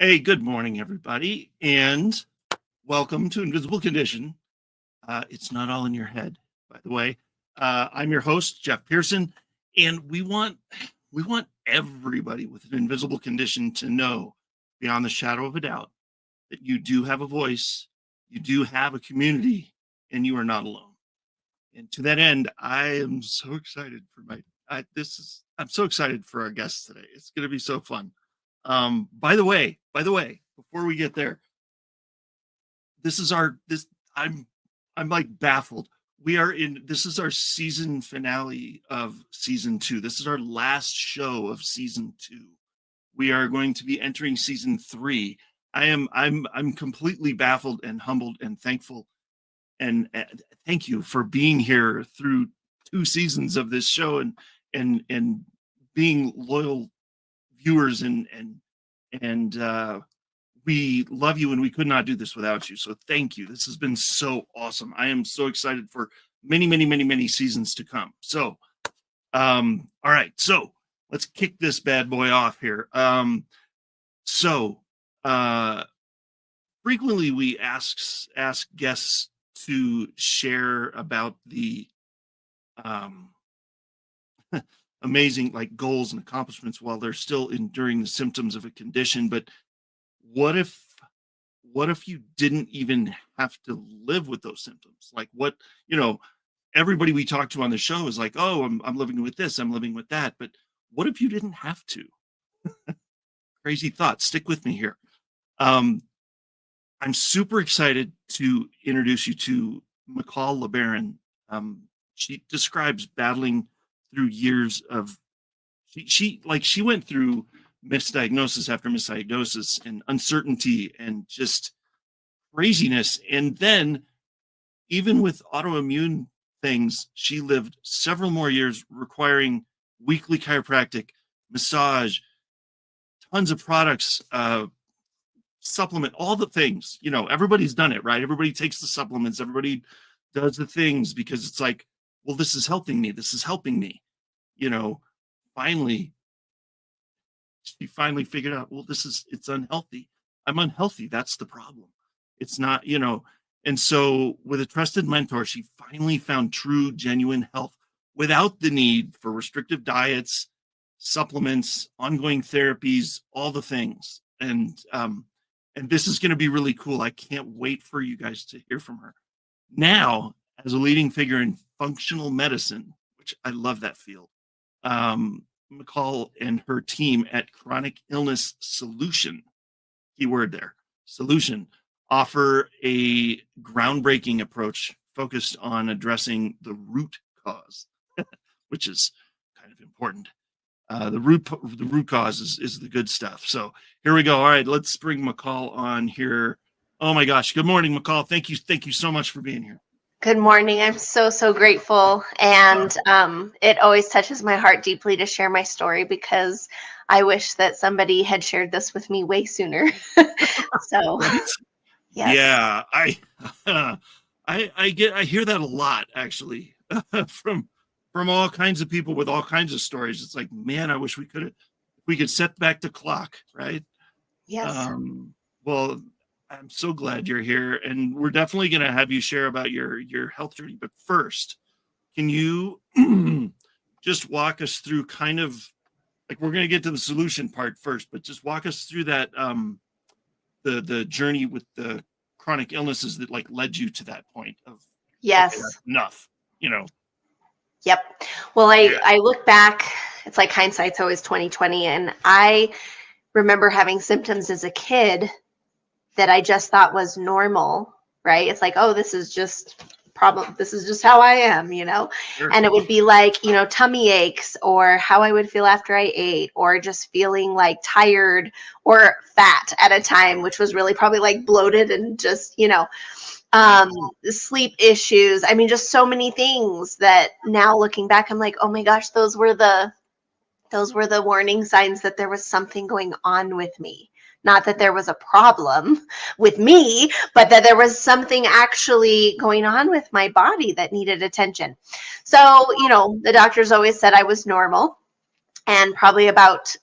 Hey, good morning, everybody, and welcome to Invisible Condition. It's not all in your head, by the way. I'm your host, Jeff Pearson, and we want everybody with an invisible condition to know, beyond the shadow of a doubt, that you do have a voice, you do have a community, and you are not alone. And to that end, I am so excited for I'm so excited for our guests today. It's going to be so fun. By the way, before we get there, I'm like baffled. This is our season finale of season 2. This is our last show of season 2. We are going to be entering season 3. I'm completely baffled and humbled and thankful. And thank you for being here through 2 seasons of this show and being loyal viewers and we love you, and we could not do this without you. So thank you. This has been so awesome. I am so excited for many seasons to come. So, all right. So let's kick this bad boy off here. Frequently we ask guests to share about the amazing goals and accomplishments while they're still enduring the symptoms of a condition. But what if you didn't even have to live with those symptoms? Everybody we talk to on the show is like, oh, I'm living with this, I'm living with that. But what if you didn't have to? Crazy thought. Stick with me here. I'm super excited to introduce you to Michal LeBaron. She describes battling through years of she went through misdiagnosis after misdiagnosis and uncertainty and just craziness. And then even with autoimmune things, she lived several more years requiring weekly chiropractic, massage, tons of products, supplement, all the things. Everybody's done it, right? Everybody takes the supplements, everybody does the things because it's like, well, this is helping me. She finally figured out, well, it's unhealthy. I'm unhealthy. That's the problem. It's not, and so with a trusted mentor, she finally found true, genuine health without the need for restrictive diets, supplements, ongoing therapies, all the things. And this is going to be really cool. I can't wait for you guys to hear from her. Now, as a leading figure in functional medicine, which I love that field, Michal and her team at Chronic Illness Solution, keyword there, Solution, offer a groundbreaking approach focused on addressing the root cause, which is kind of important. The root cause is the good stuff. So here we go. All right, let's bring Michal on here. Oh my gosh. Good morning, Michal. Thank you so much for being here. Good morning. I'm so grateful. And it always touches my heart deeply to share my story because I wish that somebody had shared this with me way sooner. So, right? Yes. Yeah, I hear that a lot, actually, from all kinds of people with all kinds of stories. It's like, man, I wish we could set back the clock, right? Yes. Well, I'm so glad you're here, and we're definitely going to have you share about your health journey. But first, can you just walk us through kind of we're going to get to the solution part first, but just walk us through that the journey with the chronic illnesses that led you to that point of yes, okay, enough, Yep. Well, I look back. It's like hindsight's always 20/20, and I remember having symptoms as a kid that I just thought was normal, right? It's like, oh, this is just how I am, Sure. And it would be like, tummy aches or how I would feel after I ate or just feeling tired or fat at a time, which was really probably bloated and just, sleep issues. I mean, just so many things that now looking back, I'm like, oh my gosh, those were the warning signs that there was something going on with me. Not that there was a problem with me, but that there was something actually going on with my body that needed attention. So, the doctors always said I was normal. And probably about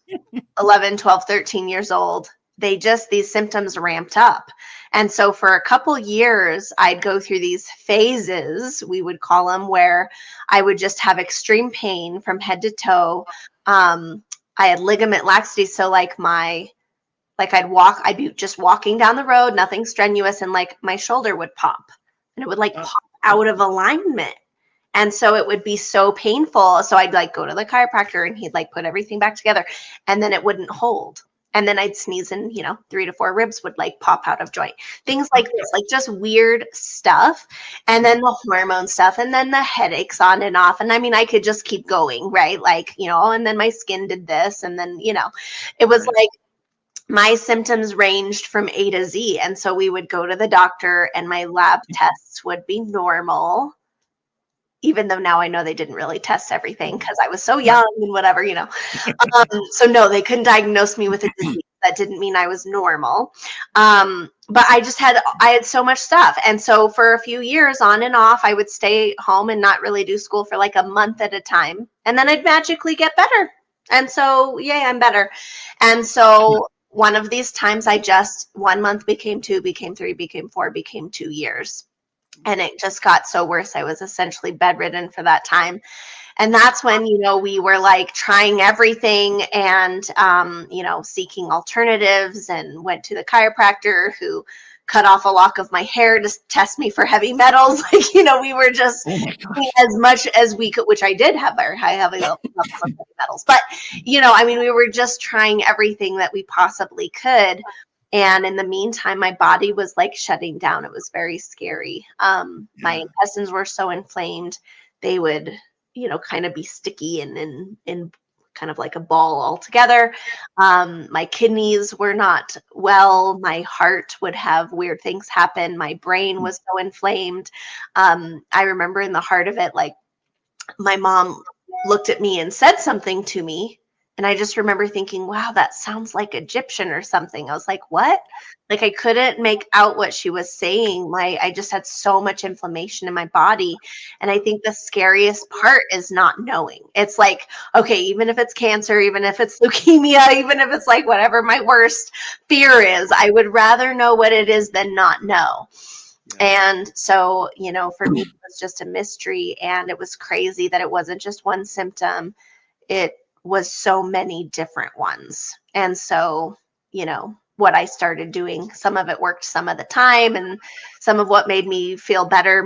11, 12, 13 years old, these symptoms ramped up. And so for a couple years, I'd go through these phases, we would call them, where I would just have extreme pain from head to toe. I had ligament laxity. So like I'd be just walking down the road, nothing strenuous, and like my shoulder would pop and it would like pop out of alignment. And so it would be so painful. So I'd like go to the chiropractor and he'd like put everything back together and then it wouldn't hold. And then I'd sneeze and, 3 to 4 ribs would like pop out of joint. Things like this, like just weird stuff. And then the hormone stuff and then the headaches on and off. And I mean, I could just keep going, right? Like, and then my skin did this. And then, it was like my symptoms ranged from A to Z. And so we would go to the doctor and my lab tests would be normal, even though now I know they didn't really test everything because I was so young and whatever, So no, they couldn't diagnose me with a disease. That didn't mean I was normal. But I had so much stuff. And so for a few years on and off, I would stay home and not really do school for like a month at a time. And then I'd magically get better. And so, yay, I'm better. And so one of these times 1 month became 2, became 3, became 4, became 2 years. And it just got so worse. I was essentially bedridden for that time. And that's when, we were like trying everything and, seeking alternatives, and went to the chiropractor who cut off a lock of my hair to test me for heavy metals. Like, we were just as much as we could, which I did have very high heavy levels of heavy metals. But, we were just trying everything that we possibly could. And in the meantime, my body was like shutting down. It was very scary. My intestines were so inflamed. They would, kind of be sticky and in kind of like a ball altogether. My kidneys were not well. My heart would have weird things happen. My brain was so inflamed. I remember in the heart of it, like my mom looked at me and said something to me. And I just remember thinking, wow, that sounds like Egyptian or something. I was like, what? Like I couldn't make out what she was saying. I just had so much inflammation in my body. And I think the scariest part is not knowing. It's like, okay, even if it's cancer, even if it's leukemia, even if it's like whatever my worst fear is, I would rather know what it is than not know. And so, for me, it was just a mystery. And it was crazy that it wasn't just one symptom. It was so many different ones. And so, what I started doing, some of it worked some of the time, and some of what made me feel better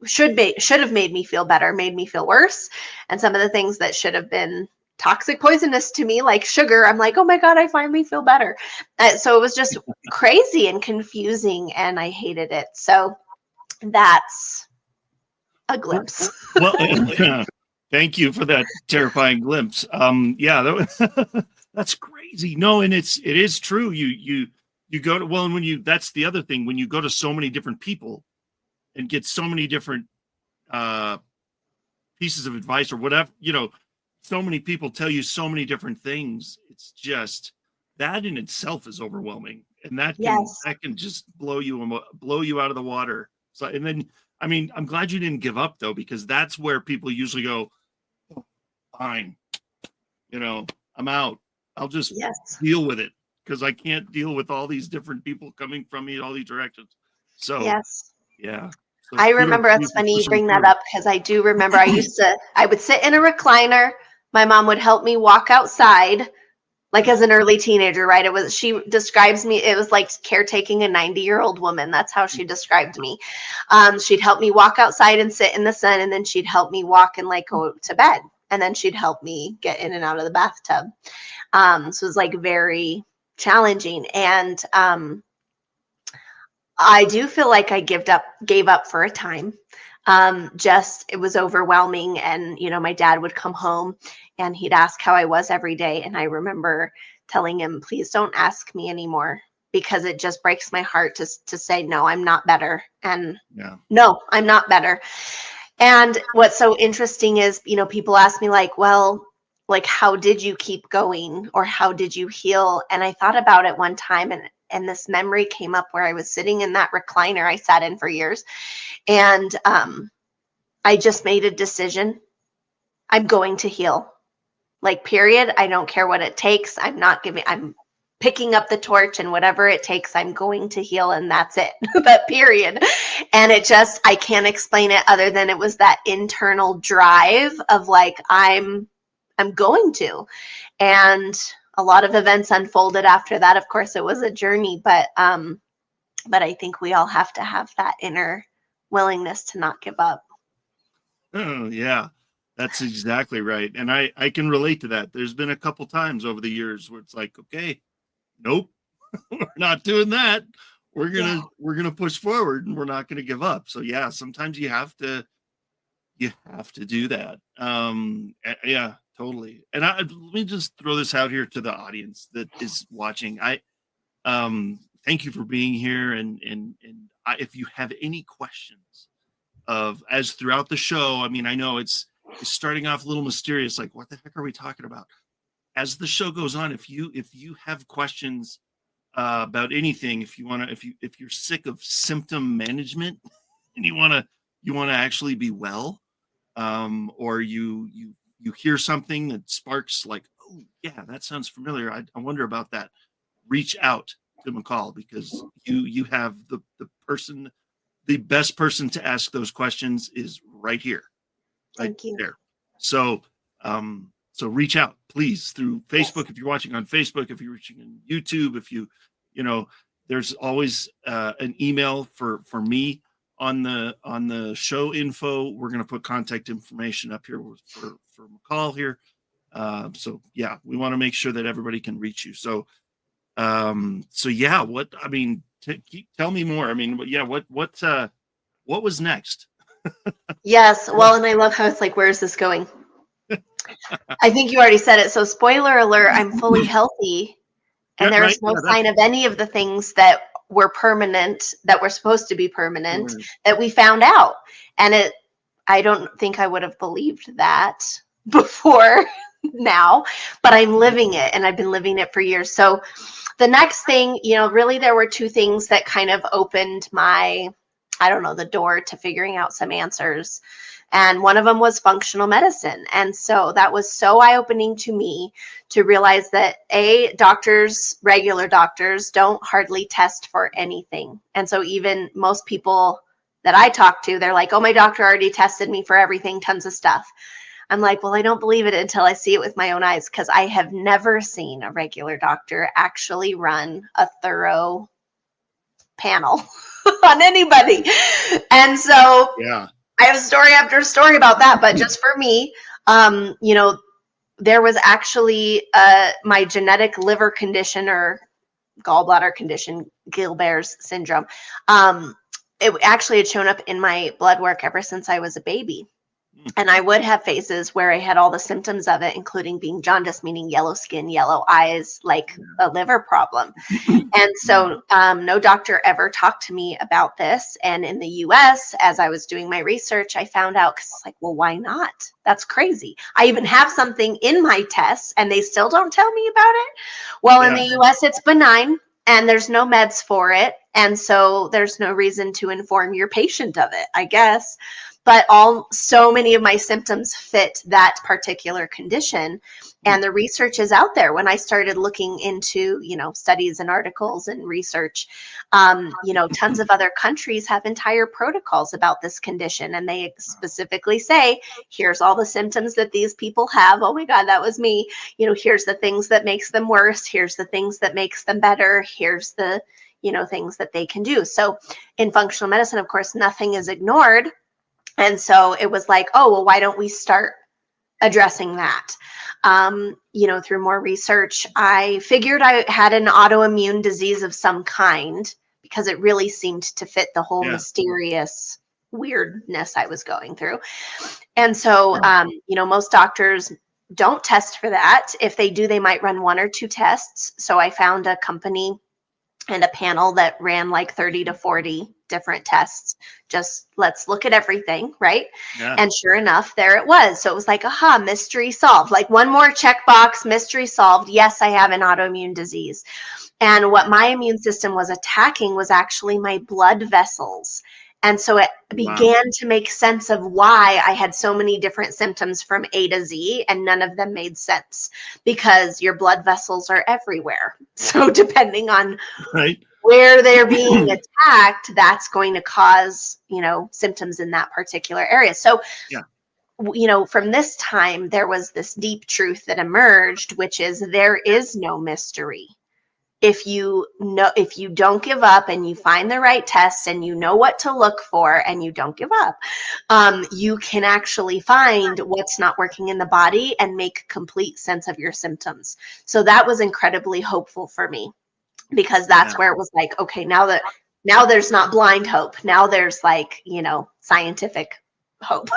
should have made me feel better, made me feel worse. And some of the things that should have been toxic, poisonous to me, like sugar, I'm like, oh my God, I finally feel better. So it was just crazy and confusing, and I hated it. So that's a glimpse. Well, thank you for that terrifying glimpse. That's crazy. No, and it is true. You go to, well, and when that's the other thing, when you go to so many different people and get so many different pieces of advice or whatever, so many people tell you so many different things. It's just that in itself is overwhelming, and that can just blow you out of the water. So, and then, I mean, I'm glad you didn't give up though, because that's where people usually go, oh, fine, I'm out. I'll just deal with it because I can't deal with all these different people coming from me in all these directions. So, yeah. So I remember, it's funny you bring that up, because I do remember I would sit in a recliner. My mom would help me walk outside, like as an early teenager, right? She describes me, it was like caretaking a 90-year-old woman. That's how she described me. She'd help me walk outside and sit in the sun, and then she'd help me walk and like go to bed. And then she'd help me get in and out of the bathtub. So it was like very challenging. And I do feel like I gave up for a time. It was overwhelming. And, my dad would come home and he'd ask how I was every day. And I remember telling him, please don't ask me anymore, because it just breaks my heart to say, no, I'm not better. And no, I'm not better. And what's so interesting is, people ask me like, well, like, how did you keep going, or how did you heal? And I thought about it one time, and this memory came up where I was sitting in that recliner I sat in for years. And I just made a decision. I'm going to heal, like, period. I don't care what it takes. I'm picking up the torch, and whatever it takes, I'm going to heal, and that's it. That period. And it just, I can't explain it other than it was that internal drive of like, I'm going to. And a lot of events unfolded after that. Of course, it was a journey, but I think we all have to have that inner willingness to not give up. Oh, yeah, that's exactly right. And I can relate to that. There's been a couple times over the years where it's like, okay, nope, we're not doing that. We're gonna push forward, and we're not gonna give up. So yeah, sometimes you have to do that. Yeah, totally. And let me just throw this out here to the audience that is watching. Thank you for being here, and if you have any questions as throughout the show, I mean, I know it's starting off a little mysterious, like what the heck are we talking about? As the show goes on, if you have questions about anything, if you're sick of symptom management and you want to actually be well, or you hear something that sparks like, oh yeah, that sounds familiar, I wonder about that, reach out to Michal, because you have the best person to ask those questions is right here, right Thank you. there. So reach out, please, through Facebook. If you're watching on Facebook, if you're watching on YouTube, if you there's always an email for me on the show info. We're going to put contact information up here for Michal here. So yeah, we want to make sure that everybody can reach you. So yeah, tell me more. I mean, yeah, what was next? Yes. Well, and I love how it's like, where is this going? I think you already said it. So spoiler alert, I'm fully healthy, and Yeah, there's no sign of any of the things that were permanent, that were supposed to be permanent, that we found out. And I don't think I would have believed that before now, but I'm living it, and I've been living it for years. So the next thing, really there were two things that kind of opened the door to figuring out some answers. And one of them was functional medicine. And so that was so eye-opening to me to realize that regular doctors don't hardly test for anything. And so even most people that I talk to, they're like, oh, my doctor already tested me for everything, tons of stuff. I'm like, well, I don't believe it until I see it with my own eyes, because I have never seen a regular doctor actually run a thorough panel on anybody. And so Yeah. I have story after story about that. But just for me, there was actually my genetic liver condition, or gallbladder condition, Gilbert's syndrome. It actually had shown up in my blood work ever since I was a baby. And I would have phases where I had all the symptoms of it, including being jaundice, meaning yellow skin, yellow eyes, like a liver problem. And so no doctor ever talked to me about this. And in the US, as I was doing my research, I found out, because it's like, well, why not? That's crazy. I even have something in my tests and they still don't tell me about it. Well, in the US, it's benign and there's no meds for it. And so there's no reason to inform your patient of it, I guess. But so many of my symptoms fit that particular condition. And the research is out there. When I started looking into, studies and articles and research, tons of other countries have entire protocols about this condition. And they specifically say, here's all the symptoms that these people have. Oh my God, that was me. Here's the things that makes them worse. Here's the things that makes them better. Here's the, things that they can do. So in functional medicine, of course, nothing is ignored. And so it was like, oh, well, why don't we start addressing that? Through more research, I figured I had an autoimmune disease of some kind, because it really seemed to fit the whole mysterious weirdness I was going through. And so, most doctors don't test for that. If they do, they might run 1 or 2 tests. So I found a company and a panel that ran like 30 to 40 different tests. Just let's look at everything, right? Yeah. And sure enough, there it was. So it was like, aha, mystery solved. Like one more checkbox, mystery solved. Yes, I have an autoimmune disease. And what my immune system was attacking was actually my blood vessels. And so it Wow. began to make sense of why I had so many different symptoms from A to Z, and none of them made sense because your blood vessels are everywhere. So depending on Right. where they're being attacked, that's going to cause, symptoms in that particular area. So, Yeah. from this time, there was this deep truth that emerged, which is there is no mystery. If you don't give up and you find the right tests and you know what to look for and you don't give up, you can actually find what's not working in the body and make complete sense of your symptoms. So that was incredibly hopeful for me, because that's Yeah. where it was like, okay, now there's not blind hope. Now there's like, scientific hope.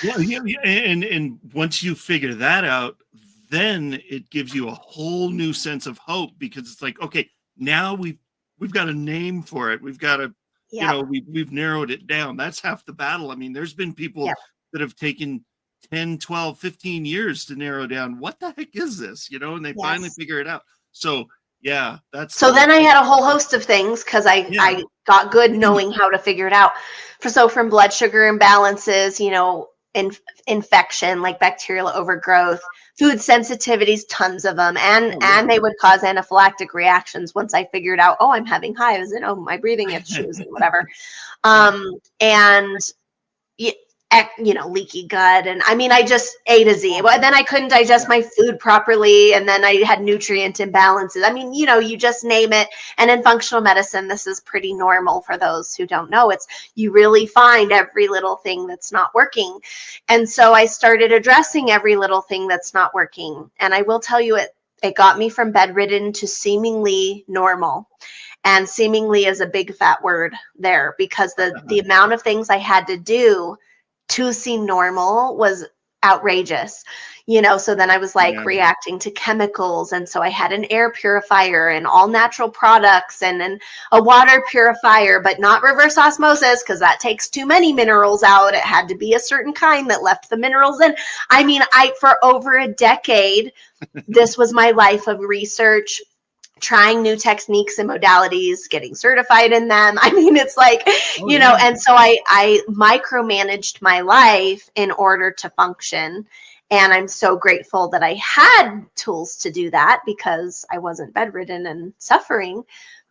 Well, yeah. And once you figure that out, then it gives you a whole new sense of hope, because it's like, okay, now we've got a name for it. We've got a, Yeah. we've narrowed it down. That's half the battle. I mean, there's been people Yeah. that have taken 10, 12, 15 years to narrow down what the heck is this, and they finally Yes. figure it out. So yeah, So then I had a whole host of things because I got good knowing how to figure it out. So from blood sugar imbalances, infection like bacterial overgrowth, food sensitivities, tons of them, and they would cause anaphylactic reactions once I figured out, oh, I'm having hives and oh, my breathing issues and whatever. And leaky gut. And I mean, I just A to Z. But then I couldn't digest my food properly. And then I had nutrient imbalances. I mean, you just name it. And in functional medicine, this is pretty normal for those who don't know. It's you really find every little thing that's not working. And so I started addressing every little thing that's not working. And I will tell you, it got me from bedridden to seemingly normal. And seemingly is a big fat word there, because the amount of things I had to do to seem normal was outrageous, so then I was like reacting to chemicals. And so I had an air purifier and all natural products and a water purifier, but not reverse osmosis because that takes too many minerals out. It had to be a certain kind that left the minerals in. I mean, for over a decade, this was my life of research, trying new techniques and modalities, getting certified in them. I mean, it's like, and so I micromanaged my life in order to function. And I'm so grateful that I had tools to do that, because I wasn't bedridden and suffering,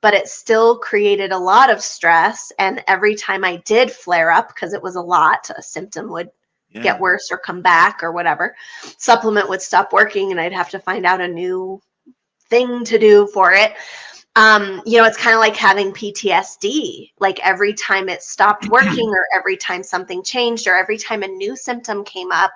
but it still created a lot of stress. And every time I did flare up, because it was a lot, a symptom would get worse or come back or whatever, supplement would stop working and I'd have to find out a new thing to do for it. It's kind of like having PTSD. Like every time it stopped working or every time something changed or every time a new symptom came up,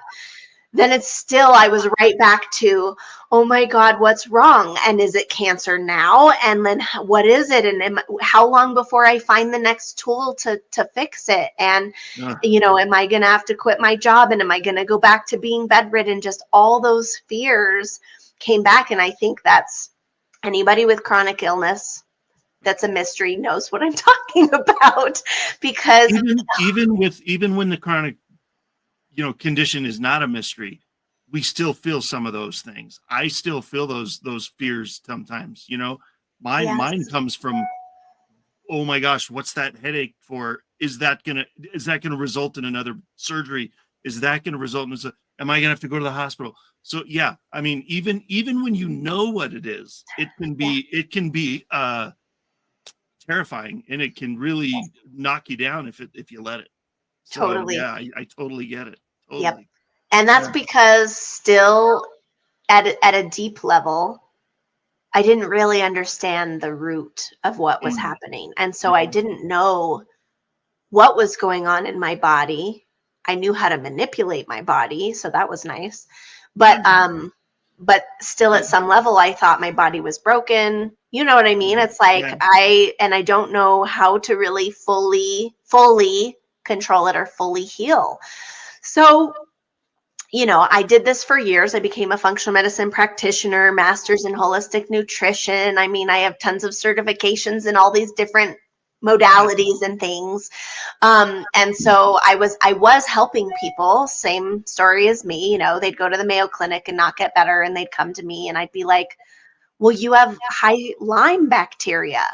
then I was right back to, oh my God, what's wrong? And is it cancer now? And then what is it? And how long before I find the next tool to fix it? And, am I going to have to quit my job? And am I going to go back to being bedridden? Just all those fears came back. And I think that's anybody with chronic illness that's a mystery knows what I'm talking about, because even when the chronic condition is not a mystery, we still feel some of those things. I still feel those fears sometimes. Mine comes from, oh my gosh, what's that headache for? Is that gonna result in another surgery? Is that gonna result in am I gonna have to go to the hospital? So yeah, I mean, even when you know what it is, it can be terrifying, and it can really knock you down if you let it. So, totally. yeah, I totally get it. Totally. Yep. And that's because still at a deep level, I didn't really understand the root of what was happening. And so I didn't know what was going on in my body. I knew how to manipulate my body, so that was nice. But still at some level, I thought my body was broken. You know what I mean? It's like I don't know how to really fully control it or fully heal. So, I did this for years. I became a functional medicine practitioner, master's in holistic nutrition. I mean, I have tons of certifications in all these different modalities and things. And so I was helping people, same story as me. They'd go to the Mayo Clinic and not get better, and they'd come to me and I'd be like, well, you have high Lyme bacteria.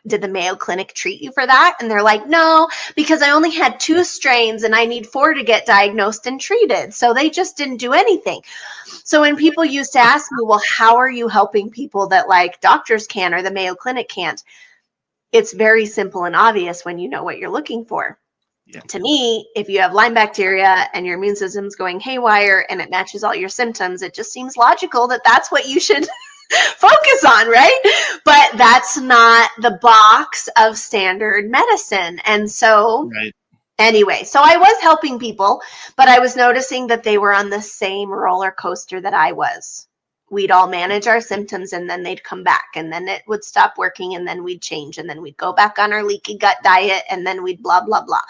did the Mayo Clinic treat you for that? And they're like, no, because I only had 2 strains and I need 4 to get diagnosed and treated. So they just didn't do anything. So when people used to ask me, well, how are you helping people that like doctors can or the Mayo Clinic can't? It's very simple and obvious when you know what you're looking for. Yeah. To me, if you have Lyme bacteria and your immune system's going haywire and it matches all your symptoms, it just seems logical that that's what you should focus on, right? But that's not the box of standard medicine. And so Right. anyway, so I was helping people, but I was noticing that they were on the same roller coaster that I was. We'd all manage our symptoms and then they'd come back and then it would stop working and then we'd change and then we'd go back on our leaky gut diet and then we'd blah, blah, blah.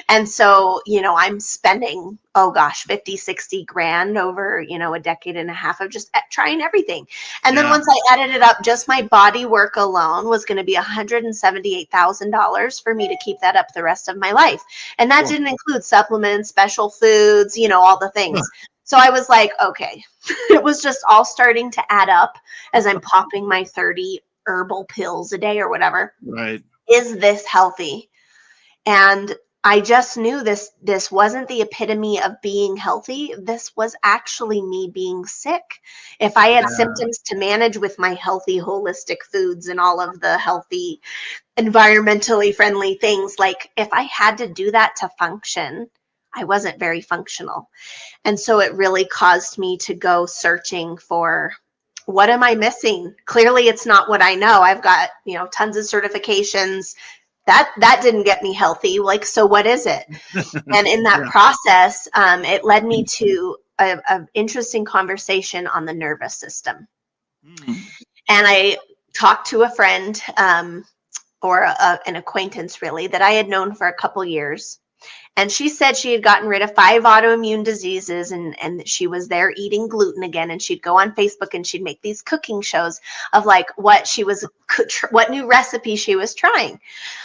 And so, I'm spending, 50, 60 grand over, a decade and a half of just trying everything. And then once I added it up, just my body work alone was going to be $178,000 for me to keep that up the rest of my life. And that didn't include supplements, special foods, all the things. So I was like, okay, it was just all starting to add up as I'm popping my 30 herbal pills a day or whatever. Right. Is this healthy? And I just knew this wasn't the epitome of being healthy. This was actually me being sick. If I had symptoms to manage with my healthy, holistic foods and all of the healthy, environmentally friendly things, like if I had to do that to function, I wasn't very functional. And so it really caused me to go searching for, what am I missing? Clearly it's not what I know. I've got, tons of certifications. That didn't get me healthy. Like, so what is it? And in that process, it led me to an interesting conversation on the nervous system. And I talked to a friend or an acquaintance really that I had known for a couple years. And she said she had gotten rid of 5 autoimmune diseases and she was there eating gluten again. And she'd go on Facebook and she'd make these cooking shows of like what new recipe she was trying.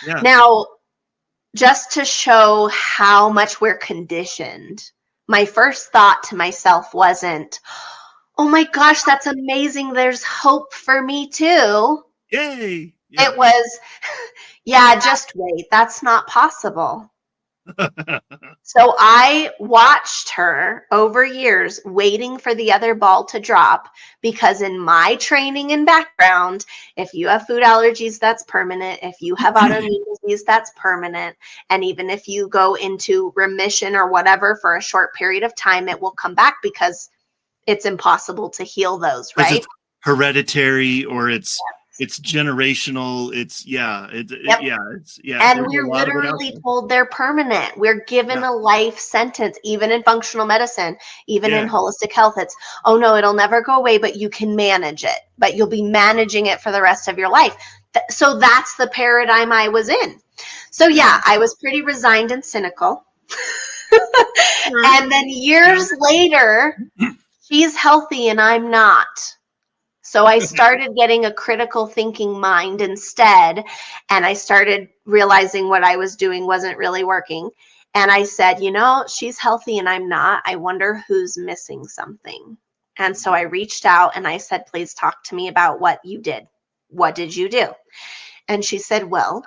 Yeah. Now, just to show how much we're conditioned, my first thought to myself wasn't, oh my gosh, that's amazing. There's hope for me too. Yay. Yeah. It was, just wait. That's not possible. So I watched her over years waiting for the other ball to drop, because in my training and background, if you have food allergies, that's permanent. If you have autoimmune disease, that's permanent. And even if you go into remission or whatever for a short period of time, it will come back because it's impossible to heal those, right? It's hereditary or it's generational. And we're literally told they're permanent. We're given a life sentence, even in functional medicine, even in holistic health. It's, oh no, it'll never go away, but you can manage it, but you'll be managing it for the rest of your life. So that's the paradigm I was in. So I was pretty resigned and cynical. And then years later, she's healthy and I'm not. So I started getting a critical thinking mind instead, and I started realizing what I was doing wasn't really working. And I said, she's healthy and I'm not. I wonder who's missing something. And so I reached out and I said, please talk to me about what you did. What did you do? And she said, well,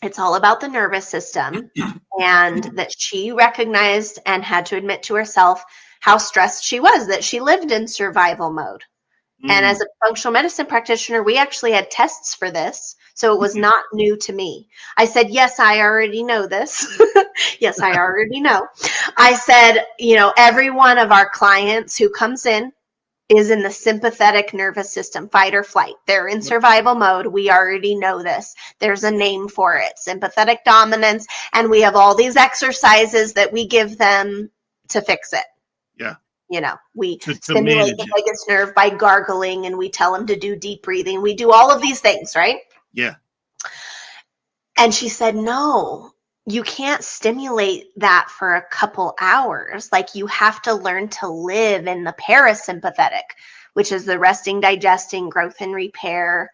it's all about the nervous system, and that she recognized and had to admit to herself how stressed she was, that she lived in survival mode. And as a functional medicine practitioner, we actually had tests for this. So it was not new to me. I said, yes, I already know this. Yes, I already know. I said, every one of our clients who comes in is in the sympathetic nervous system, fight or flight. They're in survival mode. We already know this. There's a name for it, sympathetic dominance. And we have all these exercises that we give them to fix it. Yeah. We stimulate the vagus nerve by gargling, and we tell them to do deep breathing. We do all of these things, right? Yeah. And she said, no, you can't stimulate that for a couple hours. Like, you have to learn to live in the parasympathetic, which is the resting, digesting, growth and repair,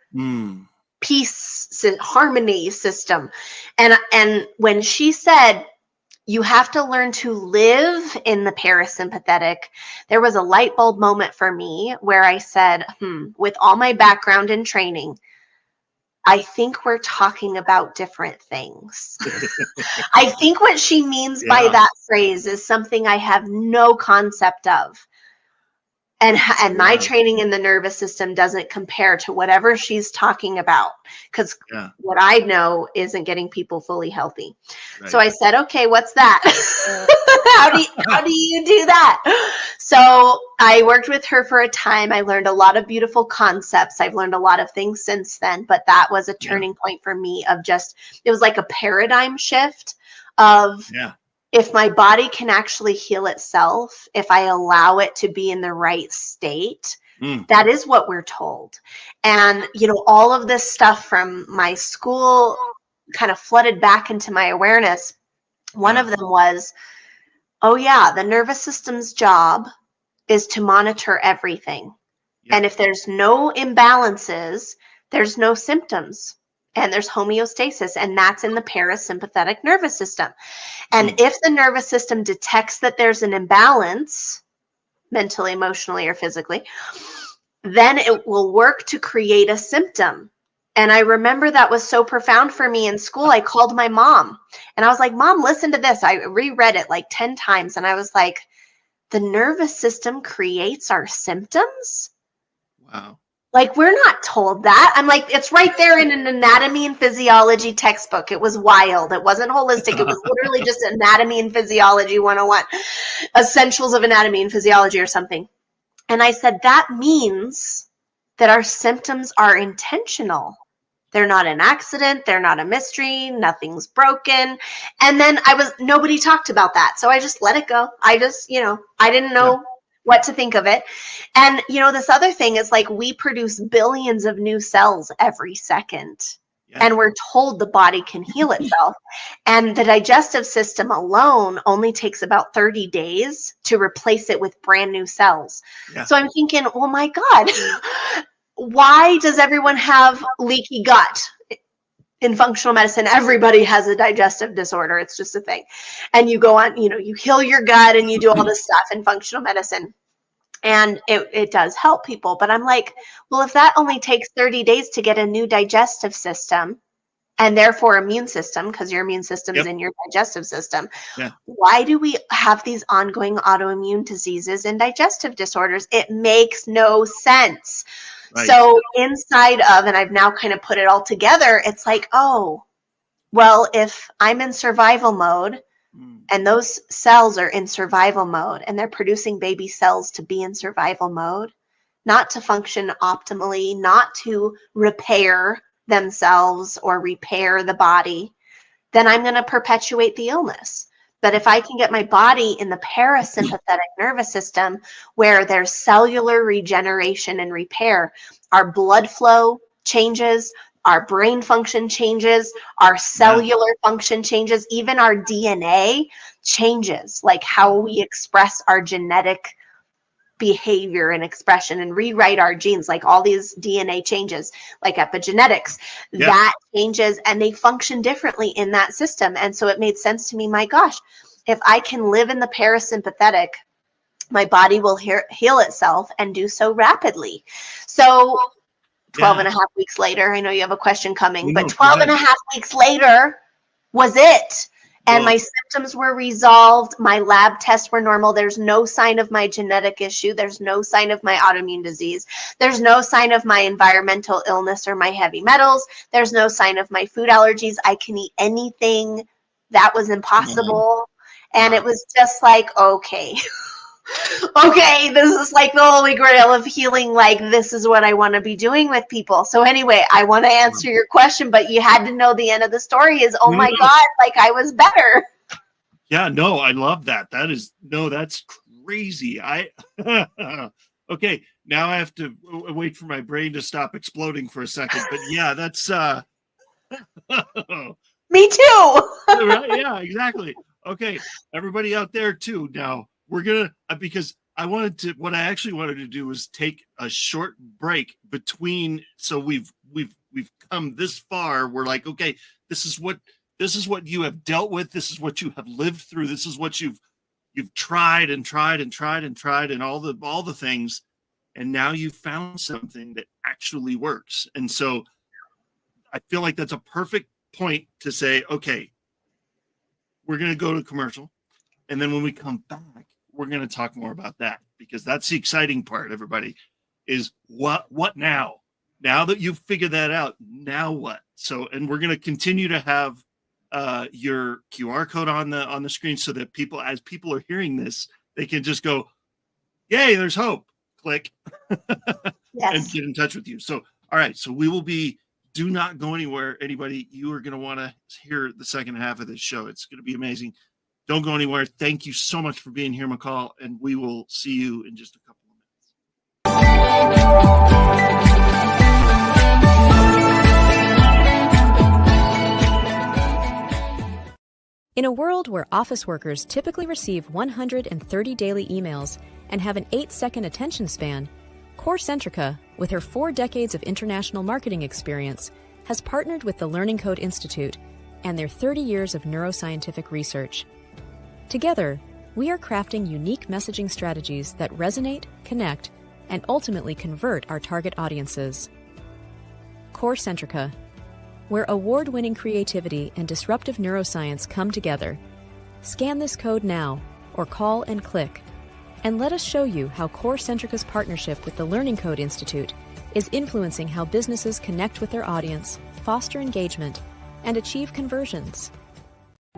peace, harmony system. And when she said, you have to learn to live in the parasympathetic, there was a light bulb moment for me where I said, with all my background and training, I think we're talking about different things. I think what she means by Yeah. that phrase is something I have no concept of. And my Yeah. training in the nervous system doesn't compare to whatever she's talking about, because Yeah. what I know isn't getting people fully healthy. So Right. I said, okay, what's that? how do you do that? So I worked with her for a time. I learned a lot of beautiful concepts. I've learned a lot of things since then, but that was a Yeah. turning point for me of just, it was like a paradigm shift of, Yeah. if my body can actually heal itself, if I allow it to be in the right state, Mm. that is what we're told. And, all of this stuff from my school kind of flooded back into my awareness. One Yeah. of them was, oh yeah, the nervous system's job is to monitor everything. Yeah. And if there's no imbalances, there's no symptoms. And there's homeostasis, and that's in the parasympathetic nervous system. And if the nervous system detects that there's an imbalance, mentally, emotionally, or physically, then it will work to create a symptom. And I remember that was so profound for me in school. I called my mom and I was like, Mom, listen to this. I reread it like 10 times. And I was like, the nervous system creates our symptoms? Wow. Like, we're not told that. I'm like, it's right there in an anatomy and physiology textbook. It was wild. It wasn't holistic. It was literally just anatomy and physiology 101, essentials of anatomy and physiology or something. And I said, that means that our symptoms are intentional. They're not an accident. They're not a mystery. Nothing's broken. And then nobody talked about that. So I just let it go. I just, I didn't know Yeah. what to think of it. And, this other thing is, like, we produce billions of new cells every second. Yeah. And we're told the body can heal itself. And the digestive system alone only takes about 30 days to replace it with brand new cells. Yeah. So I'm thinking, oh my God, why does everyone have leaky gut? In functional medicine, everybody has a digestive disorder. It's just a thing. And you go on, you heal your gut and you do all this stuff in functional medicine. And it does help people. But I'm like, well, if that only takes 30 days to get a new digestive system, and therefore immune system, because your immune system is in your digestive system, Yeah. why do we have these ongoing autoimmune diseases and digestive disorders? It makes no sense. Right. So inside of, and I've now kind of put it all together, it's like, oh, well, if I'm in survival mode and those cells are in survival mode and they're producing baby cells to be in survival mode, not to function optimally, not to repair themselves or repair the body, then I'm going to perpetuate the illness. But if I can get my body in the parasympathetic nervous system, where there's cellular regeneration and repair, our blood flow changes, our brain function changes, our cellular function changes, even our DNA changes, like how we express our genetic behavior and expression and rewrite our genes, like all these DNA changes, like epigenetics, that changes, and they function differently in that system. And so it made sense to me, my gosh, if I can live in the parasympathetic, my body will heal itself and do so rapidly. So 12 and a half weeks later, I know you have a question coming, but 12 and a half weeks later was it. And my symptoms were resolved. My lab tests were normal. There's no sign of my genetic issue. There's no sign of my autoimmune disease. There's no sign of my environmental illness or my heavy metals. There's no sign of my food allergies. I can eat anything. That was impossible. And it was just like, okay. Okay, this is like the holy grail of healing. Like, this is what I want to be doing with people. So anyway, I want to answer your question, but you had to know the end of the story is, oh my God, like I was better. Yeah, no, I love that. That's crazy. Okay, now I have to wait for my brain to stop exploding for a second. But yeah, that's me too. Right? Yeah, exactly. Okay, everybody out there too. Now we're gonna because what I actually wanted to do was take a short break between. So we've come this far. We're like, okay, this is what you have dealt with. This is what you have lived through. This is what you've tried and tried and tried and tried and all the things, and now you've found something that actually works. And so I feel like that's a perfect point to say, okay, we're going to go to commercial. And then when we come back, we're going to talk more about that, because that's the exciting part, everybody, is what now? Now that you've figured that out, now what? So, and we're going to continue to have your QR code on the screen, so that people, as people are hearing this, they can just go, yay, there's hope. Click. Yes. And get in touch with you. So, all right. So we will be, do not go anywhere. Anybody, you are going to want to hear the second half of this show. It's going to be amazing. Don't go anywhere. Thank you so much for being here, Michal, and we will see you in just a couple of minutes. In a world where office workers typically receive 130 daily emails and have an 8-second attention span, CoreCentrica, with her 4 decades of international marketing experience, has partnered with the Learning Code Institute and their 30 years of neuroscientific research. Together, we are crafting unique messaging strategies that resonate, connect, and ultimately convert our target audiences. CoreCentrica, where award-winning creativity and disruptive neuroscience come together. Scan this code now, or call and click, and let us show you how CoreCentrica's partnership with the Learning Code Institute is influencing how businesses connect with their audience, foster engagement, and achieve conversions.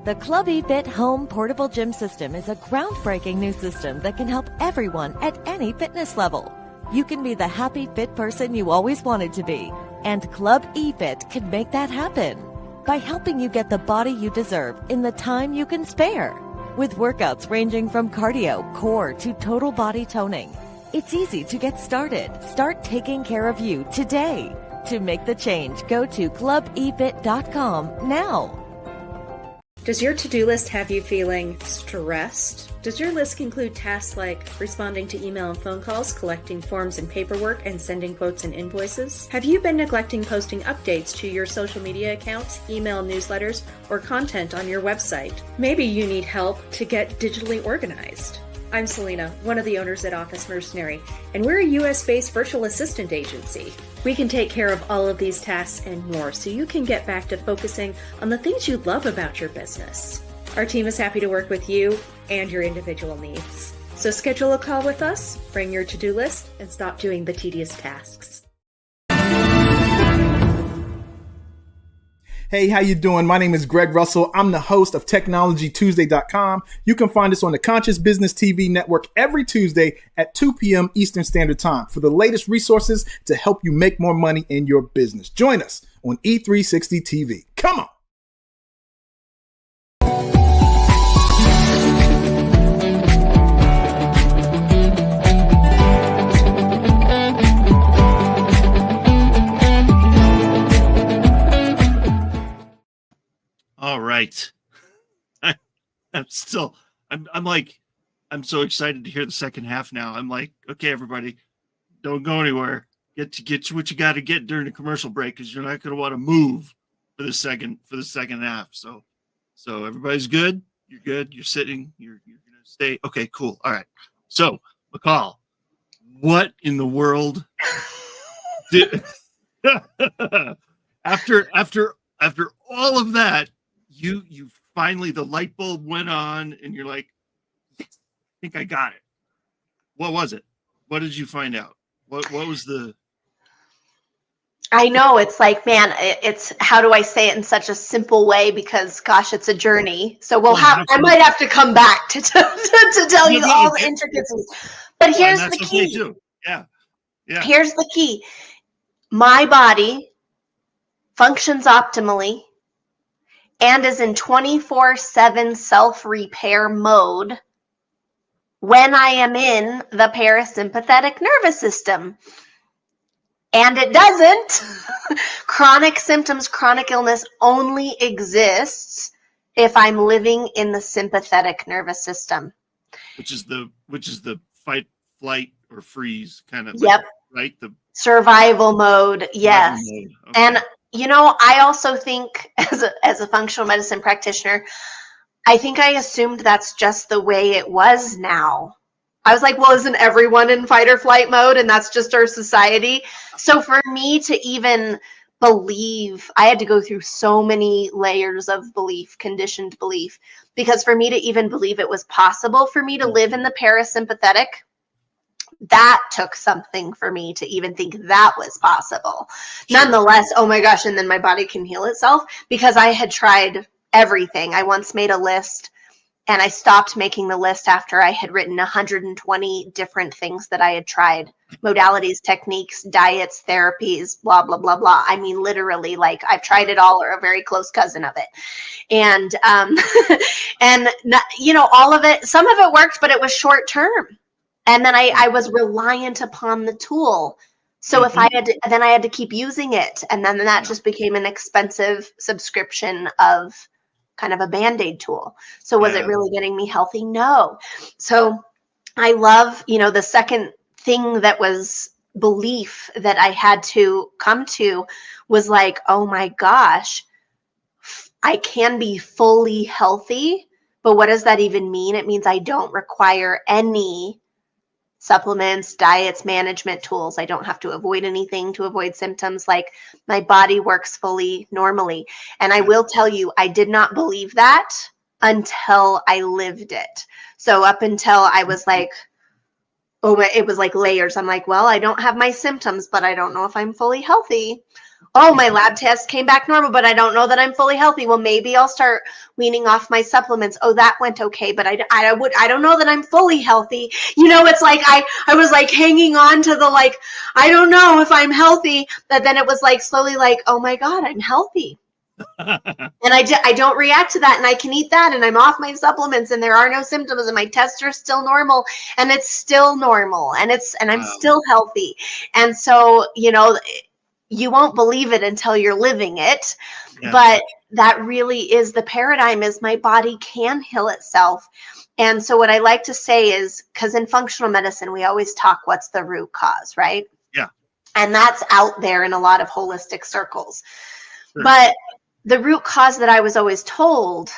The Club eFit Home Portable Gym System is a groundbreaking new system that can help everyone at any fitness level. You can be the happy, fit person you always wanted to be, and Club eFit can make that happen by helping you get the body you deserve in the time you can spare. With workouts ranging from cardio, core, to total body toning, it's easy to get started. Start taking care of you today. To make the change, go to clubefit.com now. Does your to-do list have you feeling stressed? Does your list include tasks like responding to email and phone calls, collecting forms and paperwork, and sending quotes and invoices? Have you been neglecting posting updates to your social media accounts, email newsletters, or content on your website? Maybe you need help to get digitally organized. I'm Selena, one of the owners at Office Mercenary, and we're a US-based virtual assistant agency. We can take care of all of these tasks and more so you can get back to focusing on the things you love about your business. Our team is happy to work with you and your individual needs. So schedule a call with us, bring your to-do list, and stop doing the tedious tasks. Hey, how you doing? My name is Greg Russell. I'm the host of TechnologyTuesday.com. You can find us on the Conscious Business TV network every Tuesday at 2 p.m. Eastern Standard Time for the latest resources to help you make more money in your business. Join us on E360 TV. Come on. All right. I'm so excited to hear the second half now. I'm like, okay, everybody, don't go anywhere. Get what you got to get during the commercial break, because you're not going to want to move for the second half. So everybody's good. You're good. You're sitting. You're going to stay. Okay, cool. All right. So, Michal, what in the world did after all of that? You finally, the light bulb went on and you're like, yes, I think I got it. What was it? What did you find out? What was the... I know, it's like, man, it's, how do I say it in such a simple way? Because gosh, it's a journey. So I might have to come back to tell you all the intricacies. But here's the key. Too. Yeah. Here's the key. My body functions optimally and is in 24/7 self-repair mode when I am in the parasympathetic nervous system. And it doesn't. Chronic symptoms, chronic illness only exists if I'm living in the sympathetic nervous system. Which is the fight, flight, or freeze kind of. Yep. Right? The survival mode. Yes. Survival mode. Okay. And I also think as a functional medicine practitioner, I think I assumed that's just the way it was now. I was like, well, isn't everyone in fight or flight mode? And that's just our society. So for me to even believe. I had to go through so many layers of belief, conditioned belief, because for me to even believe it was possible for me to live in the parasympathetic, that took something for me to even think that was possible. Sure. Nonetheless, oh my gosh, and then my body can heal itself, because I had tried everything. I once made a list, and I stopped making the list after I had written 120 different things that I had tried. Modalities, techniques, diets, therapies, blah, blah, blah, blah. I mean, literally, like, I've tried it all, or a very close cousin of it. And, and you know, all of it, some of it worked, but it was short term. And then I was reliant upon the tool. So if I had to, then I had to keep using it. And then that just became an expensive subscription of kind of a Band-Aid tool. So was it really getting me healthy? No. So I love, you know, the second thing that was belief that I had to come to was like, oh my gosh, I can be fully healthy. But what does that even mean? It means I don't require any supplements, diets, management tools. I don't have to avoid anything to avoid symptoms. Like, my body works fully normally. And I will tell you, I did not believe that until I lived it. So up until I was like, oh, it was like layers. I'm like, well, I don't have my symptoms, but I don't know if I'm fully healthy. Oh, my lab test came back normal, but I don't know that I'm fully healthy. Well, maybe I'll start weaning off my supplements. Oh, that went okay, but I don't know that I'm fully healthy. You know, it's like I was like hanging on to the, like, I don't know if I'm healthy. But then it was like slowly like, oh my God, I'm healthy. And I don't react to that, and I can eat that, and I'm off my supplements, and there are no symptoms, and my tests are still normal, and it's still normal, and I'm still healthy. And so, you know, you won't believe it until you're living it. Yeah. But that really is the paradigm, is my body can heal itself. And so what I like to say is, because in functional medicine, we always talk, what's the root cause, right? Yeah. And that's out there in a lot of holistic circles. Sure. But the root cause that I was always told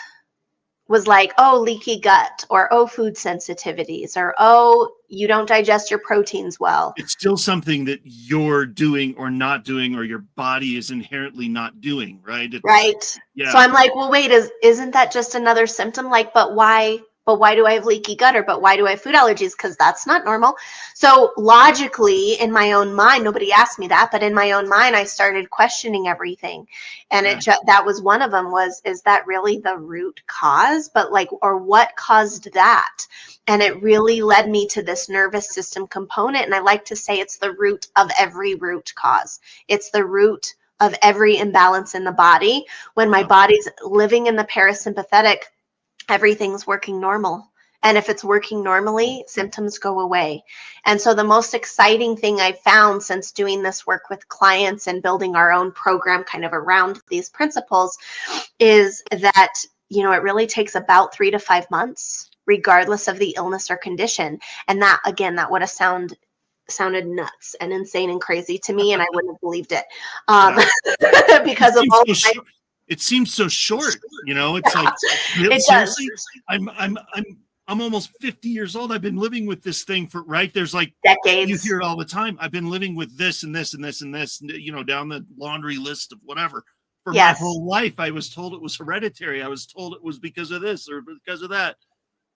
was like, oh, leaky gut, or oh, food sensitivities, or oh, you don't digest your proteins well. It's still something that you're doing or not doing, or your body is inherently not doing, right? Right. Yeah. So I'm like, well, wait, isn't that just another symptom? Like, but why do I have leaky gut, or but why do I have food allergies? Because that's not normal. So logically, in my own mind, nobody asked me that, but in my own mind, I started questioning everything. And that was one of them, was, is that really the root cause? But like, or what caused that? And it really led me to this nervous system component. And I like to say it's the root of every root cause. It's the root of every imbalance in the body. When my body's living in the parasympathetic, everything's working normal. And if it's working normally, symptoms go away. And so the most exciting thing I've found since doing this work with clients and building our own program kind of around these principles is that, you know, it really takes about 3 to 5 months, regardless of the illness or condition. And that, again, that would have sounded nuts and insane and crazy to me, and I wouldn't have believed it. Because of all it seems so short, you know. It's like, it seriously, does. I'm almost 50 years old. I've been living with this thing for, right? There's like decades. You hear it all the time. I've been living with this and this and this and this, you know, down the laundry list of whatever for my whole life. I was told it was hereditary. I was told it was because of this or because of that.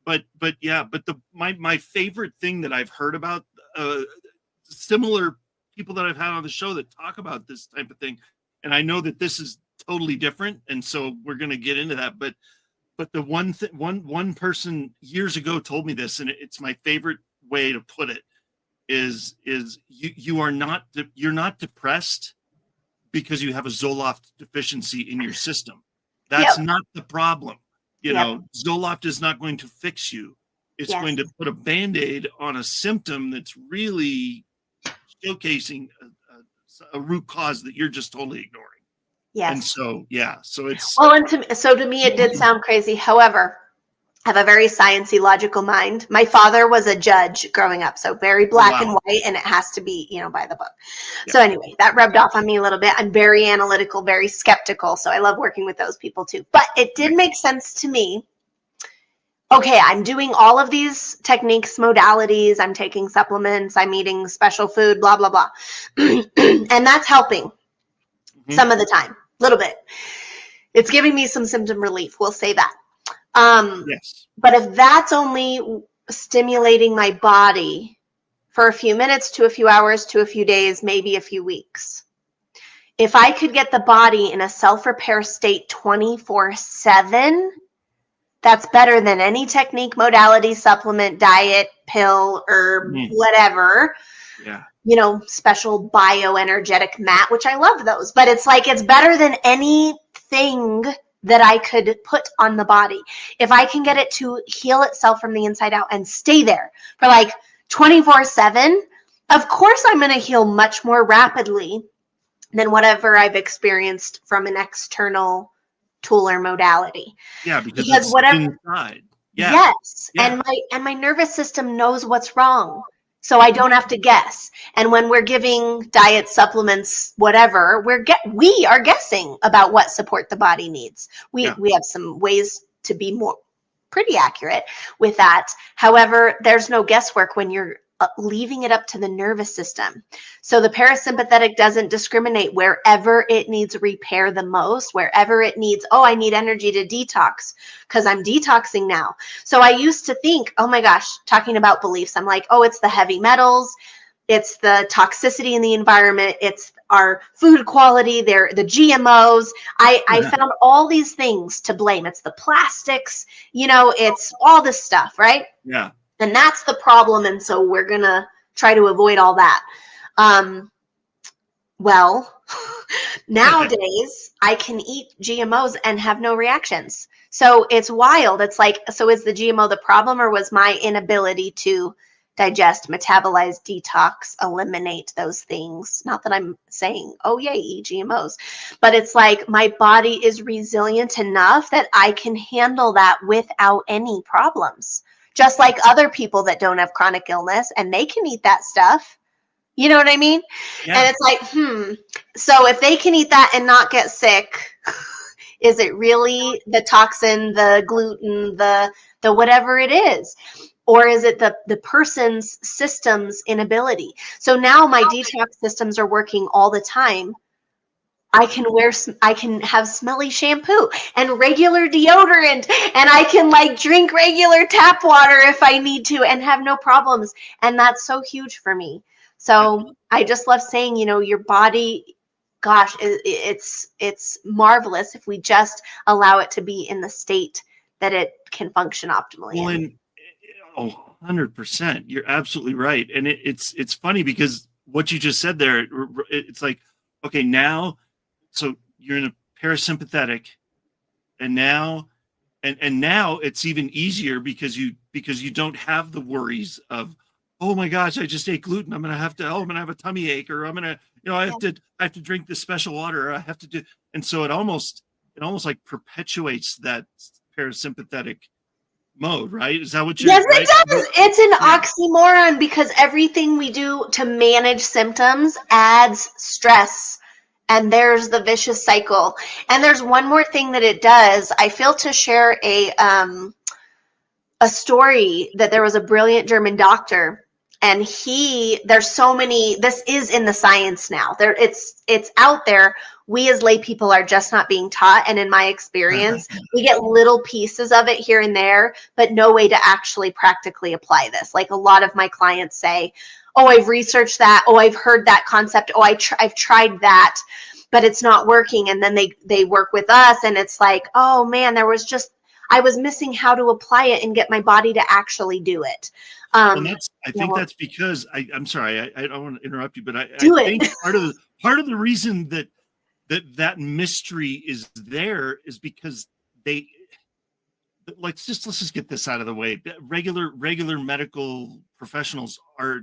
But my favorite thing that I've heard about similar people that I've had on the show that talk about this type of thing, and I know that this is totally different, and so we're going to get into that, but the one person years ago told me this, and it's my favorite way to put it, is you're not depressed because you have a Zoloft deficiency in your system. That's not the problem. You know, Zoloft is not going to fix you. It's going to put a Band-Aid on a symptom that's really showcasing a root cause that you're just totally ignoring. Yes. And so, so it's... Well, and to me, it did sound crazy. However, I have a very sciencey, logical mind. My father was a judge growing up, so very black and white, and it has to be, you know, by the book. Yeah. So anyway, that rubbed off on me a little bit. I'm very analytical, very skeptical, so I love working with those people too. But it did make sense to me. Okay, I'm doing all of these techniques, modalities, I'm taking supplements, I'm eating special food, blah, blah, blah. And that's helping. some of the time, a little bit. It's giving me some symptom relief. We'll say that. Yes. But if that's only stimulating my body for a few minutes to a few hours to a few days, maybe a few weeks, if I could get the body in a self-repair state 24/7, that's better than any technique, modality, supplement, diet, pill, herb, whatever. Yeah. Special bioenergetic mat, which I love those. But it's like, it's better than anything that I could put on the body. If I can get it to heal itself from the inside out and stay there for like 24/7, of course I'm going to heal much more rapidly than whatever I've experienced from an external tool or modality. Yeah, because it's whatever inside. Yeah. Yes. Yeah. And my nervous system knows what's wrong. So I don't have to guess. And when we're giving diet, supplements, whatever, we are guessing about what support the body needs. We have some ways to be more pretty accurate with that. However, there's no guesswork when you're leaving it up to the nervous system. So the parasympathetic doesn't discriminate wherever it needs repair the most, wherever it needs, I need energy to detox because I'm detoxing now. So I used to think, oh my gosh, talking about beliefs, I'm like, it's the heavy metals, it's the toxicity in the environment, it's our food quality, the GMOs. I found all these things to blame. It's the plastics, it's all this stuff, right? Yeah. And that's the problem. And so we're going to try to avoid all that. Well, nowadays I can eat GMOs and have no reactions. So it's wild. It's like, so is the GMO the problem, or was my inability to digest, metabolize, detox, eliminate those things? Not that I'm saying, eat GMOs, but it's like my body is resilient enough that I can handle that without any problems. Just like other people that don't have chronic illness and they can eat that stuff. You know what I mean? Yeah. And it's like, so if they can eat that and not get sick, is it really the toxin, the gluten, the whatever it is? Or is it the person's system's inability? So now my detox systems are working all the time. I can have smelly shampoo and regular deodorant, and I can like drink regular tap water if I need to and have no problems. And that's so huge for me. So I just love saying, your body, gosh, it's marvelous if we just allow it to be in the state that it can function optimally. Well, 100%. You're absolutely right. And it's funny because what you just said there, it's like, okay, now, so you're in a parasympathetic, and now it's even easier because you don't have the worries of, oh my gosh, I just ate gluten, I'm gonna have a tummy ache, or I'm gonna, I have to drink this special water, or I have to do, and so it almost like perpetuates that parasympathetic mode, right? Is that what you're? Yes, right? it does. It's an oxymoron because everything we do to manage symptoms adds stress. And there's the vicious cycle. And there's one more thing that it does. I feel to share a story that there was a brilliant German doctor, and there's so many, this is in the science now. It's out there. We as lay people are just not being taught. And in my experience, we get little pieces of it here and there, but no way to actually practically apply this. Like a lot of my clients say, I've researched that. I've heard that concept. I've tried that, but it's not working. And then they work with us, and it's like, oh man, I was missing how to apply it and get my body to actually do it. I think that's because I'm sorry, I don't want to interrupt you, but I think part of the reason that mystery is there is because let's just get this out of the way. Regular medical professionals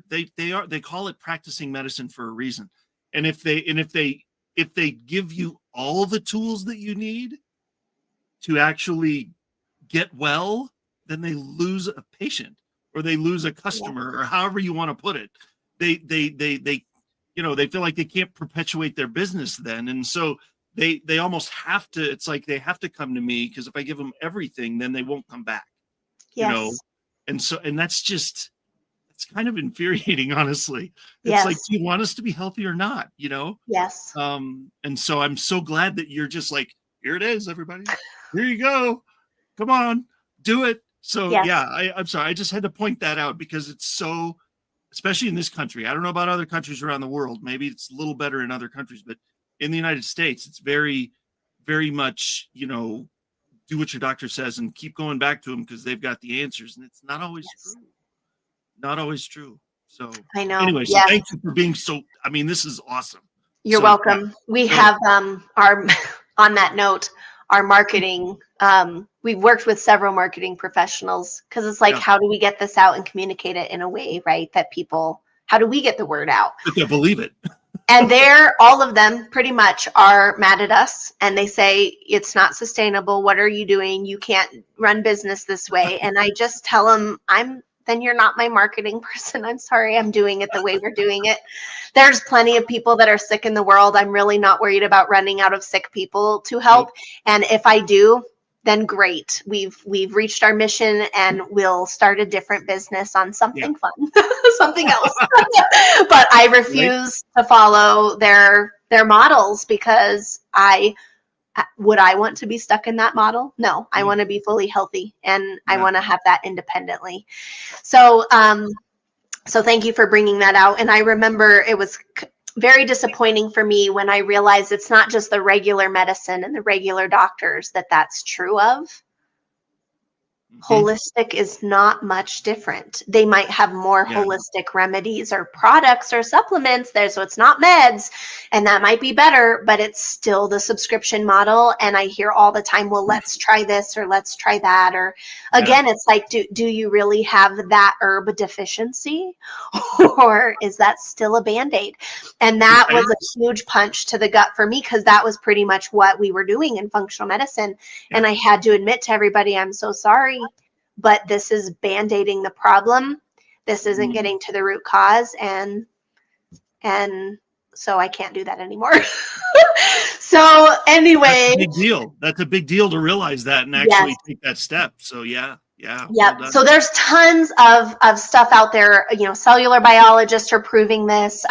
they call it practicing medicine for a reason. And if they give you all the tools that you need to actually get well, then they lose a patient, or they lose a customer, or however you want to put it. They feel like they can't perpetuate their business then. And so they almost have to, it's like they have to come to me, because if I give them everything, then they won't come back. Yes. And so, and that's it's kind of infuriating, honestly. It's like, Yes. do you want us to be healthy or not? Yes. And so I'm so glad that you're just like, here it is, everybody. Here you go. Come on, do it. So Yes. yeah, I'm sorry. I just had to point that out because it's so, especially in this country. I don't know about other countries around the world. Maybe it's a little better in other countries, but in the United States, it's very, very much, do what your doctor says and keep going back to them because they've got the answers. And it's not always Yes. true. Not always true. So I know. anyway, so Yes. thank you for being so, this is awesome. You're So, welcome. We have our on that note, our marketing. We've worked with several marketing professionals because it's like, Yeah. how do we get this out and communicate it in a way, right? That people, how do we get the word out? But they'll believe it. And all of them pretty much are mad at us and they say, it's not sustainable. What are you doing? You can't run business this way. And I just tell them, then you're not my marketing person. I'm sorry. I'm doing it the way we're doing it. There's plenty of people that are sick in the world. I'm really not worried about running out of sick people to help. And if I do, then great. We've reached our mission and we'll start a different business on something fun, something else. But I refuse to follow their models because would I want to be stuck in that model? No, I want to be fully healthy and I want to have that independently. So, so thank you for bringing that out. And I remember it was very disappointing for me when I realized it's not just the regular medicine and the regular doctors that's true of. Holistic is not much different. They might have more holistic remedies or products or supplements there, so it's not meds, and that might be better, but it's still the subscription model. And I hear all the time, well, let's try this or let's try that. Or again, it's like, do you really have that herb deficiency or is that still a Band-Aid? And that was a huge punch to the gut for me because that was pretty much what we were doing in functional medicine. And I had to admit to everybody, I'm so sorry, but this is Band-Aiding the problem. This isn't getting to the root cause. And so I can't do that anymore. So anyway. That's a big deal. That's a big deal to realize that and actually take that step. So yeah. Yep. Well, so there's tons of stuff out there. Cellular biologists are proving this.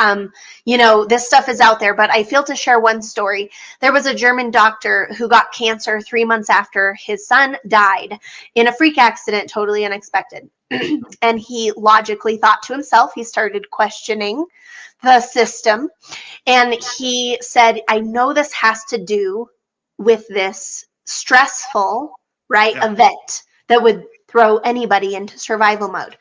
This stuff is out there, but I feel to share one story. There was a German doctor who got cancer 3 months after his son died in a freak accident, totally unexpected. And he logically thought to himself, he started questioning the system. And he said, I know this has to do with this stressful, event that would throw anybody into survival mode.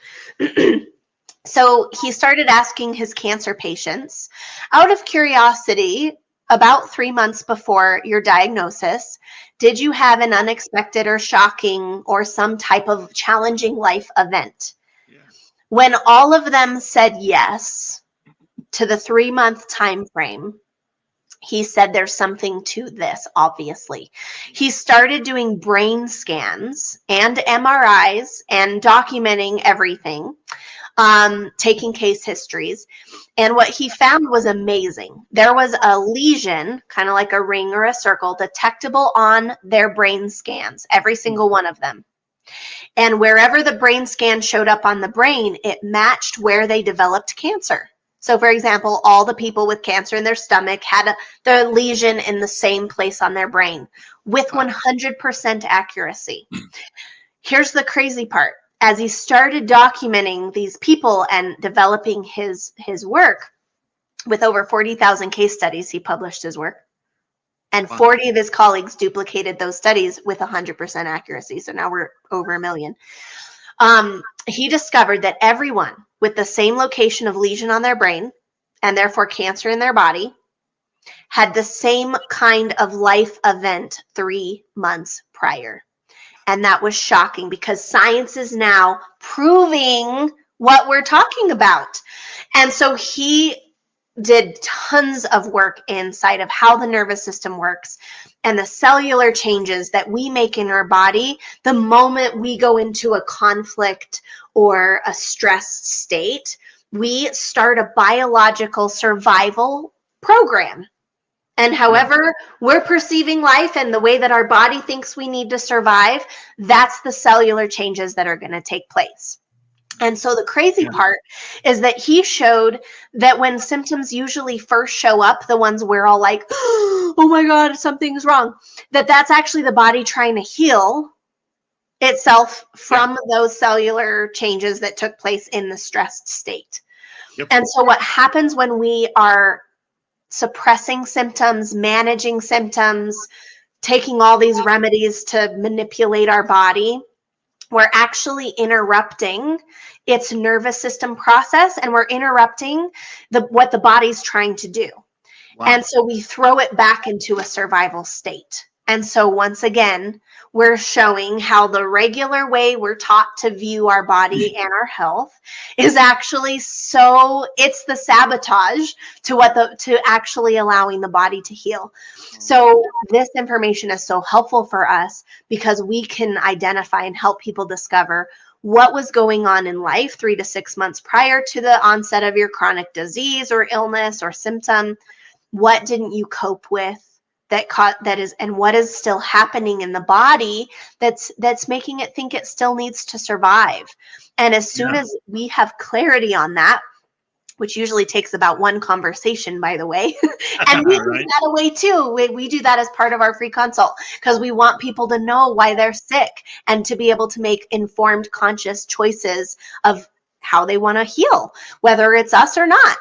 So he started asking his cancer patients, out of curiosity, about 3 months before your diagnosis, did you have an unexpected or shocking or some type of challenging life event? When all of them said yes to the 3-month time frame, he said there's something to this, obviously. He started doing brain scans and MRIs and documenting everything, taking case histories. And what he found was amazing. There was a lesion, kind of like a ring or a circle, detectable on their brain scans, every single one of them. And wherever the brain scan showed up on the brain, it matched where they developed cancer. So, for example, all the people with cancer in their stomach had the lesion in the same place on their brain with 100% accuracy. Here's the crazy part. As he started documenting these people and developing his work, with over 40,000 case studies, he published his work. And 40 of his colleagues duplicated those studies with 100% accuracy. So now we're over 1 million. He discovered that everyone with the same location of lesion on their brain and therefore cancer in their body had the same kind of life event 3 months prior. And that was shocking because science is now proving what we're talking about. And so he did tons of work inside of how the nervous system works and the cellular changes that we make in our body the moment we go into a conflict or a stressed state. We start a biological survival program. And however we're perceiving life and the way that our body thinks we need to survive, that's the cellular changes that are going to take place. And so the crazy part is that he showed that when symptoms usually first show up, the ones we're all like, oh my God, something's wrong, that's actually the body trying to heal itself from those cellular changes that took place in the stressed state. Yep. And so what happens when we are suppressing symptoms, managing symptoms, taking all these remedies to manipulate our body, we're actually interrupting its nervous system process, and we're interrupting what the body's trying to do. Wow. And so we throw it back into a survival state. And so once again, we're showing how the regular way we're taught to view our body and our health is actually it's the sabotage to actually allowing the body to heal. So this information is so helpful for us because we can identify and help people discover what was going on in life 3 to 6 months prior to the onset of your chronic disease or illness or symptom. What didn't you cope with? And what is still happening in the body that's making it think it still needs to survive. And as soon as we have clarity on that, which usually takes about one conversation, by the way, and we do that away too. We do that as part of our free consult because we want people to know why they're sick and to be able to make informed, conscious choices of how they want to heal, whether it's us or not.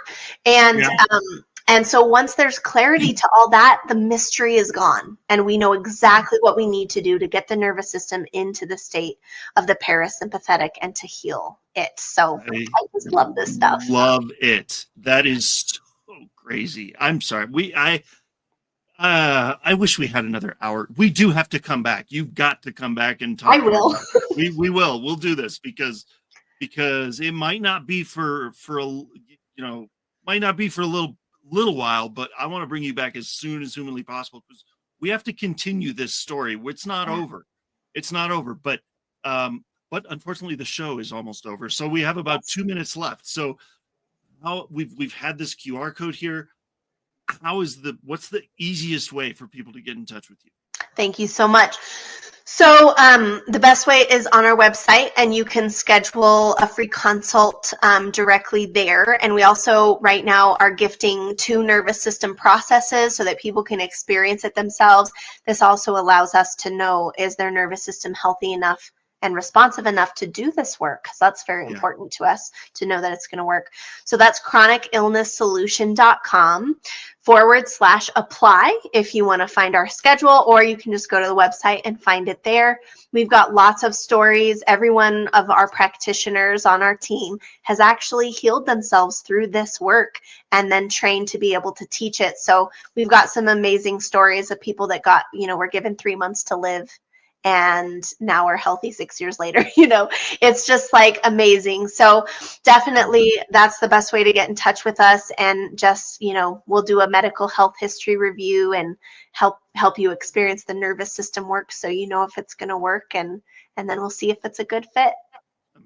And so once there's clarity to all that, the mystery is gone. And we know exactly what we need to do to get the nervous system into the state of the parasympathetic and to heal it. So I just love this stuff. Love it. That is so crazy. I'm sorry. I wish we had another hour. We do have to come back. You've got to come back and talk. I will. We will. We'll do this because it might not be for a little while, but I want to bring you back as soon as humanly possible because we have to continue this story. It's not over. It's not over, but unfortunately the show is almost over. So we have about 2 minutes left. So how we've had this QR code here. What's the easiest way for people to get in touch with you? Thank you so much. So the best way is on our website, and you can schedule a free consult directly there. And we also right now are gifting 2 nervous system processes so that people can experience it themselves. This also allows us to know, is their nervous system healthy enough and responsive enough to do this work? Because that's very important to us to know that it's going to work. So that's chronicillnesssolution.com/apply if you want to find our schedule, or you can just go to the website and find it there. We've got lots of stories. Every one of our practitioners on our team has actually healed themselves through this work and then trained to be able to teach it. So we've got some amazing stories of people that were given 3 months to live and now we're healthy 6 years later. It's just like amazing. So definitely that's the best way to get in touch with us. And just, we'll do a medical health history review and help you experience the nervous system work. So if it's going to work, and then we'll see if it's a good fit.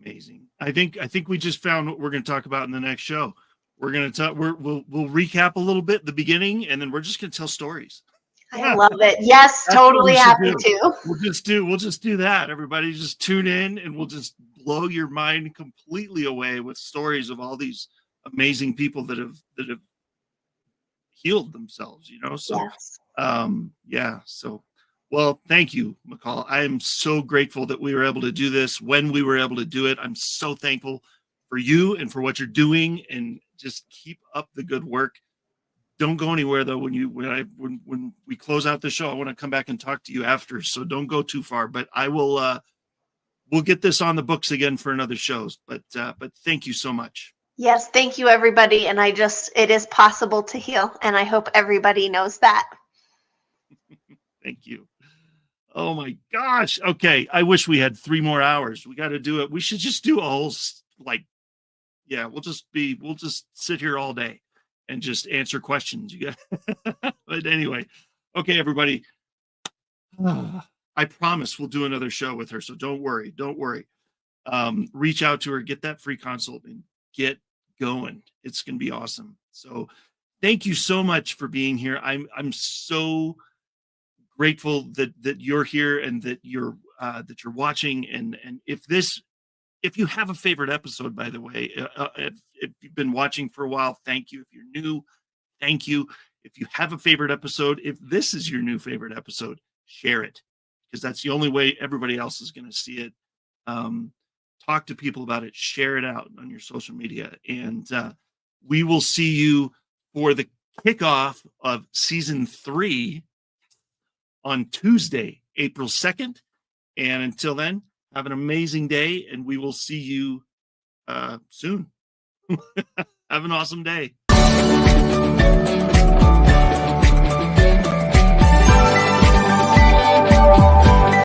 Amazing. I think we just found what we're going to talk about in the next show. We're going to talk, we'll recap a little bit at the beginning, and then we're just going to tell stories. I love it. Yes, totally happy to. We'll just do that. Everybody just tune in and we'll just blow your mind completely away with stories of all these amazing people that have healed themselves, So So well, thank you, Michal. I am so grateful that we were able to do this when we were able to do it. I'm so thankful for you and for what you're doing, and just keep up the good work. Don't go anywhere though. When we close out the show, I want to come back and talk to you after. So don't go too far. But I will. We'll get this on the books again for another shows. But thank you so much. Yes, thank you, everybody. And it is possible to heal, and I hope everybody knows that. Thank you. Oh my gosh. Okay, I wish we had 3 more hours. We got to do it. We should just do a whole we'll just sit here all day and just answer questions. But anyway, okay, everybody. I promise we'll do another show with her, so don't worry. Reach out to her, get that free consult, and get going. It's gonna be awesome. So thank you so much for being here. I'm so grateful that you're here and that you're watching. And if this if you have a favorite episode, by the way, if you've been watching for a while, thank you. If you're new, thank you. If you have a favorite episode, if this is your new favorite episode, share it, because that's the only way everybody else is going to see it. Talk to people about it, share it out on your social media, and we will see you for the kickoff of season 3 on Tuesday, April 2nd. And until then, have an amazing day, and we will see you soon. Have an awesome day.